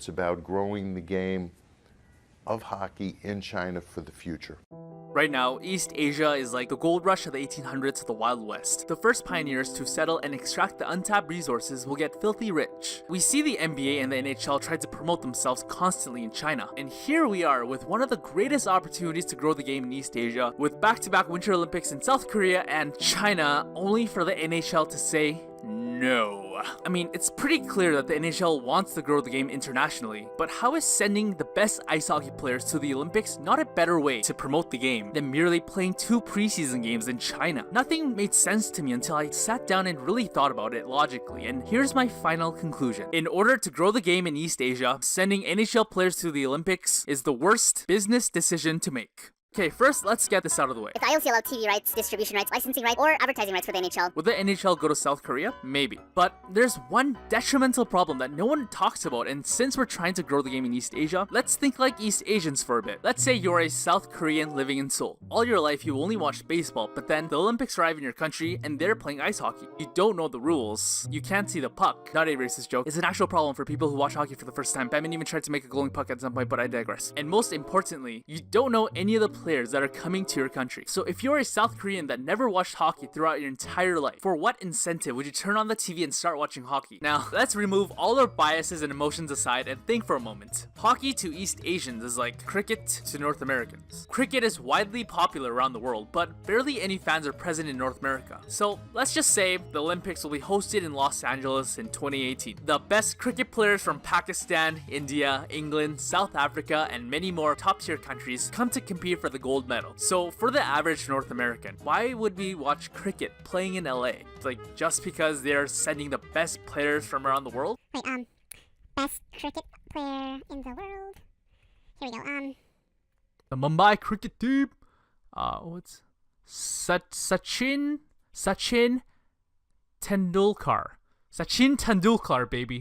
It's about growing the game of hockey in China for the future. Right now, East Asia is like the gold rush of the 1800s to the Wild West. The first pioneers to settle and extract the untapped resources will get filthy rich. We see the NBA and the NHL try to promote themselves constantly in China. And here we are with one of the greatest opportunities to grow the game in East Asia, with back-to-back Winter Olympics in South Korea and China, only for the NHL to say no. I mean, it's pretty clear that the NHL wants to grow the game internationally, but how is sending the best ice hockey players to the Olympics not a better way to promote the game than merely playing 2 preseason games in China? Nothing made sense to me until I sat down and really thought about it logically, and here's my final conclusion. In order to grow the game in East Asia, sending NHL players to the Olympics is the worst business decision to make. Okay, first, let's get this out of the way. If the IOC allowed TV rights, distribution rights, licensing rights, or advertising rights for the NHL, Would the NHL go to South Korea? Maybe. But there's one detrimental problem that no one talks about, and since we're trying to grow the game in East Asia, let's think like East Asians for a bit. Let's say you're a South Korean living in Seoul. All your life you only watched baseball, but then the Olympics arrive in your country and they're playing ice hockey. You don't know the rules. You can't see the puck. Not a racist joke. It's an actual problem for people who watch hockey for the first time. Batman even tried to make a glowing puck at some point, but I digress. And most importantly, you don't know any of the players that are coming to your country. So if you're a South Korean that never watched hockey throughout your entire life, for what incentive would you turn on the TV and start watching hockey? Now, let's remove all our biases and emotions aside and think for a moment. Hockey to East Asians is like cricket to North Americans. Cricket is widely popular around the world, but barely any fans are present in North America. So let's just say the Olympics will be hosted in Los Angeles in 2018. The best cricket players from Pakistan, India, England, South Africa, and many more top-tier countries come to compete for the gold medal. So for the average North American, why would we watch cricket playing in LA? Like, just because they're sending the best players from around the world? wait, best cricket player in the world. Here we go. The Mumbai cricket team? What's... Sachin Tendulkar. Sachin Tendulkar, baby.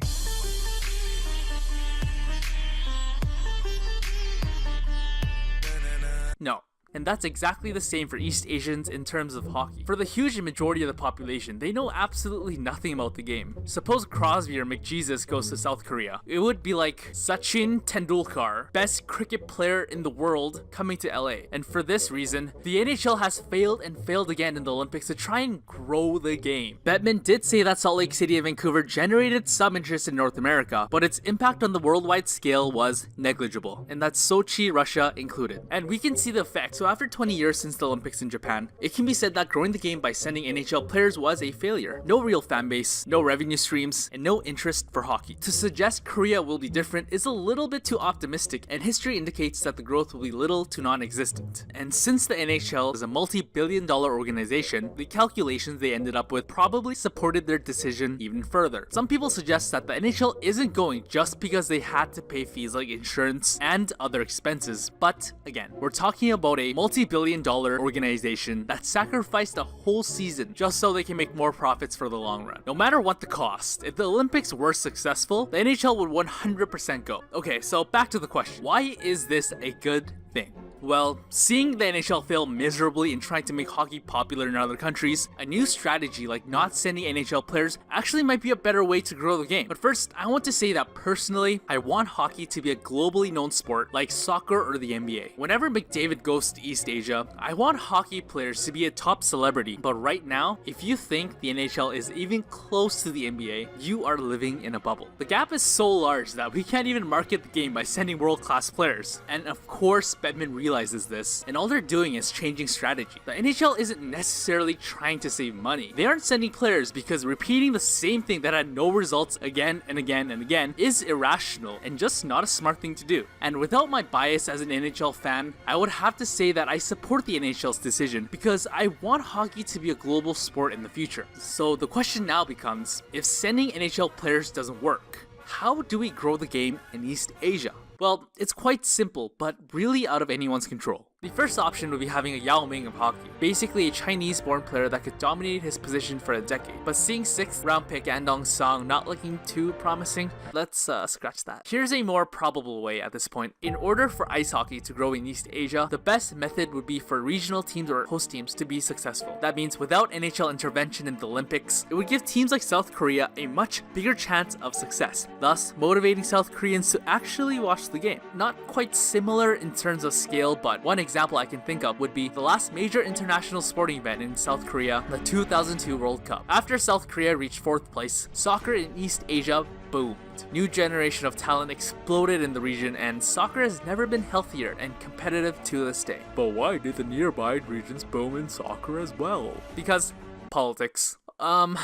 No. And that's exactly the same for East Asians in terms of hockey. For the huge majority of the population, they know absolutely nothing about the game. Suppose Crosby or McJesus goes to South Korea. It would be like Sachin Tendulkar, best cricket player in the world, coming to LA. And for this reason, the NHL has failed and failed again in the Olympics to try and grow the game. Bettman did say that Salt Lake City and Vancouver generated some interest in North America, but its impact on the worldwide scale was negligible. And that's Sochi, Russia included. And we can see the effects. So after 20 years since the Olympics in Japan, it can be said that growing the game by sending NHL players was a failure. No real fan base, no revenue streams, and no interest for hockey. To suggest Korea will be different is a little bit too optimistic, and history indicates that the growth will be little to non-existent. And since the NHL is a multi-billion-dollar organization, the calculations they ended up with probably supported their decision even further. Some people suggest that the NHL isn't going just because they had to pay fees like insurance and other expenses, but again, we're talking about a multi-billion-dollar organization that sacrificed a whole season just so they can make more profits for the long run. No matter what the cost, if the Olympics were successful, the NHL would 100% go. Okay, so back to the question. Why is this a good thing? Well, seeing the NHL fail miserably in trying to make hockey popular in other countries, a new strategy like not sending NHL players actually might be a better way to grow the game. But first, I want to say that personally, I want hockey to be a globally known sport like soccer or the NBA. Whenever McDavid goes to East Asia, I want hockey players to be a top celebrity. But right now, if you think the NHL is even close to the NBA, you are living in a bubble. The gap is so large that we can't even market the game by sending world-class players. And of course, Bettman realizes this, and all they're doing is changing strategy. The NHL isn't necessarily trying to save money. They aren't sending players because repeating the same thing that had no results again and again and again is irrational and just not a smart thing to do. And without my bias as an NHL fan, I would have to say that I support the NHL's decision because I want hockey to be a global sport in the future. So the question now becomes, if sending NHL players doesn't work, how do we grow the game in East Asia? Well, it's quite simple, but really out of anyone's control. The first option would be having a Yao Ming of hockey, basically a Chinese-born player that could dominate his position for a decade. But seeing 6th round pick Andong Song not looking too promising, let's scratch that. Here's a more probable way at this point. In order for ice hockey to grow in East Asia, the best method would be for regional teams or host teams to be successful. That means without NHL intervention in the Olympics, it would give teams like South Korea a much bigger chance of success, thus motivating South Koreans to actually watch the game. Not quite similar in terms of scale, but one example I can think of would be the last major international sporting event in South Korea, the 2002 World Cup. After South Korea reached 4th place, soccer in East Asia boomed. New generation of talent exploded in the region, and soccer has never been healthier and competitive to this day. But why did the nearby regions boom in soccer as well? Because politics. The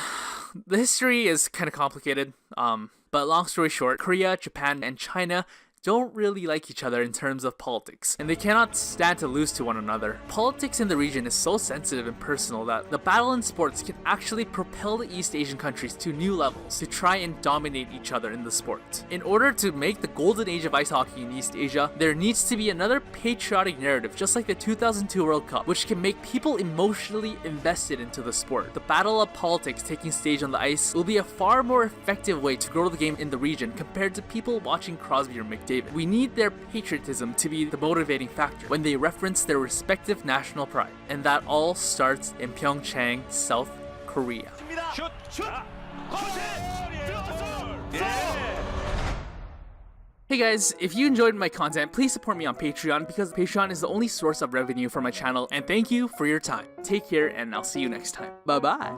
history is kind of complicated. But long story short, Korea, Japan, and China don't really like each other in terms of politics, and they cannot stand to lose to one another. Politics in the region is so sensitive and personal that the battle in sports can actually propel the East Asian countries to new levels to try and dominate each other in the sport. In order to make the golden age of ice hockey in East Asia, there needs to be another patriotic narrative just like the 2002 World Cup, which can make people emotionally invested into the sport. The battle of politics taking stage on the ice will be a far more effective way to grow the game in the region compared to people watching Crosby or McDavid. We need their patriotism to be the motivating factor when they reference their respective national pride. And that all starts in Pyeongchang, South Korea. Hey guys, if you enjoyed my content, please support me on Patreon because Patreon is the only source of revenue for my channel, and thank you for your time. Take care, and I'll see you next time. Bye bye.